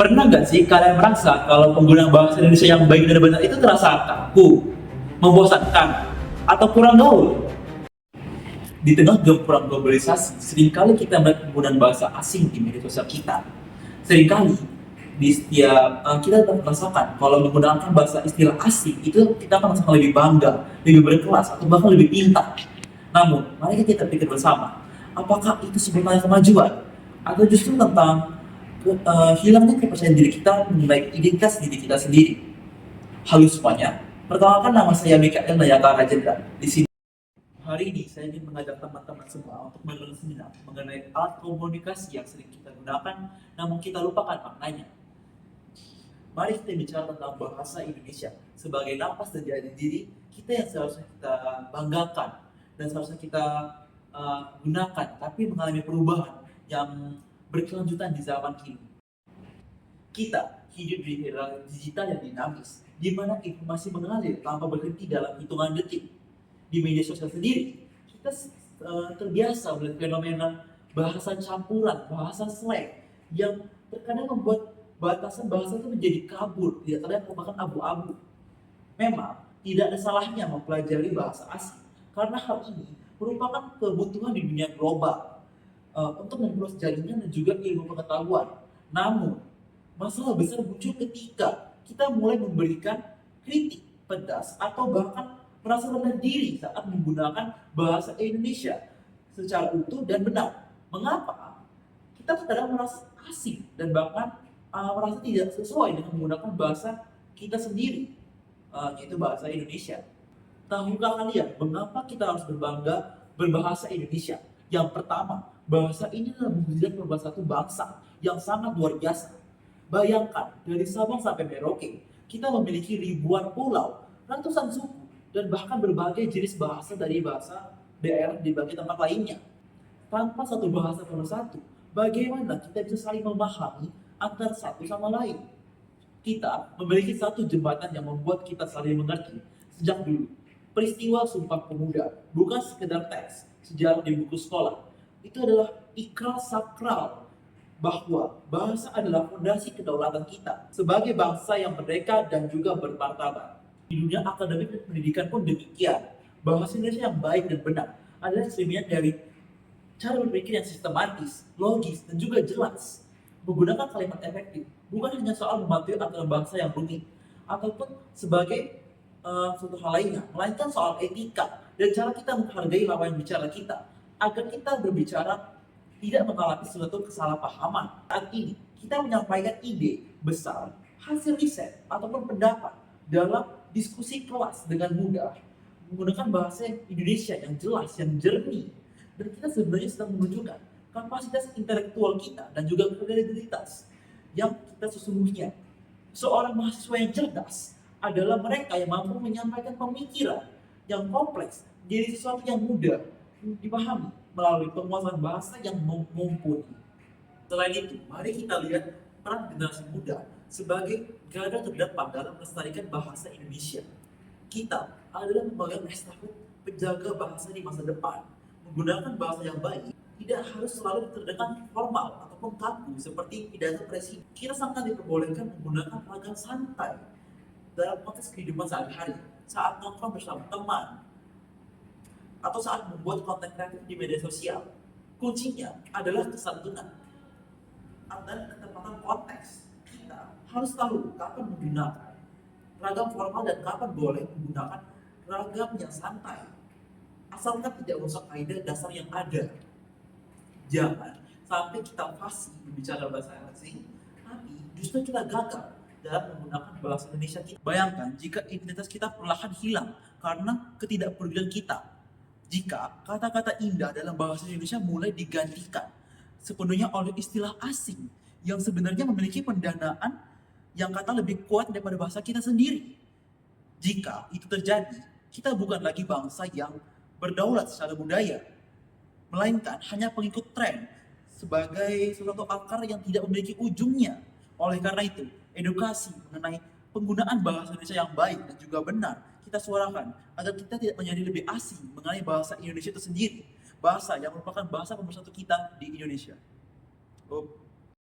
Pernah nggak sih kalian merasa kalau penggunaan bahasa Indonesia yang baik dan benar itu terasa kaku, membosankan, atau kurang gaul? Di tengah gempuran globalisasi, seringkali kita melihat penggunaan bahasa asing di media sosial kita. Seringkali di setiap kita dapat merasakan kalau menggunakan bahasa istilah asing itu kita akan merasakan lebih bangga, lebih berkelas, atau bahkan lebih pintar. Namun, mari kita pikir bersama, apakah itu sebenarnya kemajuan atau justru tentang hilangnya kepercayaan diri kita mengenai identitas diri kita sendiri? Halo semuanya, perkenalkan nama saya Mikael Nayaka Rajendra. Di sini hari ini saya ingin mengajak teman-teman semua untuk melakukan seminar mengenai alat komunikasi yang sering kita gunakan namun kita lupakan maknanya. Mari kita bicara tentang bahasa Indonesia sebagai napas dan jati diri kita yang seharusnya kita banggakan dan seharusnya kita gunakan, tapi mengalami perubahan yang berkelanjutan di zaman kini. Kita hidup di era digital yang dinamis, di mana informasi mengalir tanpa berhenti dalam hitungan detik. Di media sosial sendiri, kita terbiasa melihat fenomena bahasa campuran, bahasa slang yang terkadang membuat batasan bahasa itu menjadi kabur, tidak terlihat merupakan abu-abu. Memang tidak ada salahnya mempelajari bahasa asing, karena hal ini merupakan kebutuhan di dunia global untuk memperluas jaringan dan juga ilmu pengetahuan. Namun, masalah besar muncul ketika kita mulai memberikan kritik pedas atau bahkan merasa rendah diri saat menggunakan bahasa Indonesia secara utuh dan benar. Mengapa? Kita terkadang merasa asing dan bahkan merasa tidak sesuai dengan menggunakan bahasa kita sendiri, yaitu bahasa Indonesia. Tahukah kalian mengapa kita harus berbangga berbahasa Indonesia? Yang pertama, bahasa ini adalah mujizat pemersatu bangsa yang sangat luar biasa. Bayangkan, dari Sabang sampai Merauke, kita memiliki ribuan pulau, ratusan suku, dan bahkan berbagai jenis bahasa dari bahasa daerah di berbagai tempat lainnya. Tanpa satu bahasa pemersatu, bagaimana kita bisa saling memahami antara satu sama lain? Kita memiliki satu jembatan yang membuat kita saling mengerti sejak dulu. Peristiwa Sumpah Pemuda bukan sekedar teks sejarah di buku sekolah. Itu adalah ikrar sakral bahwa bahasa adalah fondasi kedaulatan kita sebagai bangsa yang merdeka dan juga bermartabat. Di dunia akademik dan pendidikan pun demikian. Bahasa Indonesia yang baik dan benar adalah cerminan dari cara berpikir yang sistematis, logis, dan juga jelas. Menggunakan kalimat efektif bukan hanya soal mematuhi aturan bangsa yang rumit ataupun sebagai suatu hal lainnya, melainkan soal etika dan cara kita menghargai lawan bicara kita agar kita berbicara tidak mengalami suatu kesalahpahaman. Saat ini kita menyampaikan ide besar, hasil riset ataupun pendapat dalam diskusi kelas dengan mudah menggunakan bahasa Indonesia yang jelas, yang jernih, dan kita sebenarnya sedang menunjukkan kapasitas intelektual kita dan juga kredibilitas yang kita sesungguhnya. Seorang mahasiswa yang cerdas adalah mereka yang mampu menyampaikan pemikiran yang kompleks jadi sesuatu yang mudah dipahami melalui penguasaan bahasa yang mumpuni. Selain itu, mari kita lihat peran generasi muda sebagai garda terdepan dalam melestarikan bahasa Indonesia. Kita adalah pemegang estafet penjaga bahasa di masa depan. Menggunakan bahasa yang baik tidak harus selalu terdengar formal ataupun kaku seperti pidato presiden. Kita sangat diperbolehkan menggunakan ragam santai dalam konteks kehidupan sehari-hari, saat nongkrong bersama teman, atau saat membuat konten kreatif di media sosial. Kuncinya adalah kesantunan dan ketepatan konteks. Kita harus tahu kapan menggunakan ragam formal dan kapan boleh menggunakan ragam yang santai, asalkan tidak merusak kaidah dasar yang ada. Jangan sampai kita fasih berbicara bahasa asing, tapi justru kita gagal dalam menggunakan bahasa Indonesia kita. Bayangkan jika identitas kita perlahan hilang karena ketidakpedulian kita. Jika kata-kata indah dalam bahasa Indonesia mulai digantikan sepenuhnya oleh istilah asing yang sebenarnya memiliki pendanaan yang kata lebih kuat daripada bahasa kita sendiri. Jika itu terjadi, kita bukan lagi bangsa yang berdaulat secara budaya, melainkan hanya pengikut tren sebagai suatu akar yang tidak memiliki ujungnya. Oleh karena itu, edukasi mengenai penggunaan bahasa Indonesia yang baik dan juga benar kita suarakan agar kita tidak menjadi lebih asing mengenai bahasa Indonesia itu sendiri, bahasa yang merupakan bahasa pemersatu kita di Indonesia.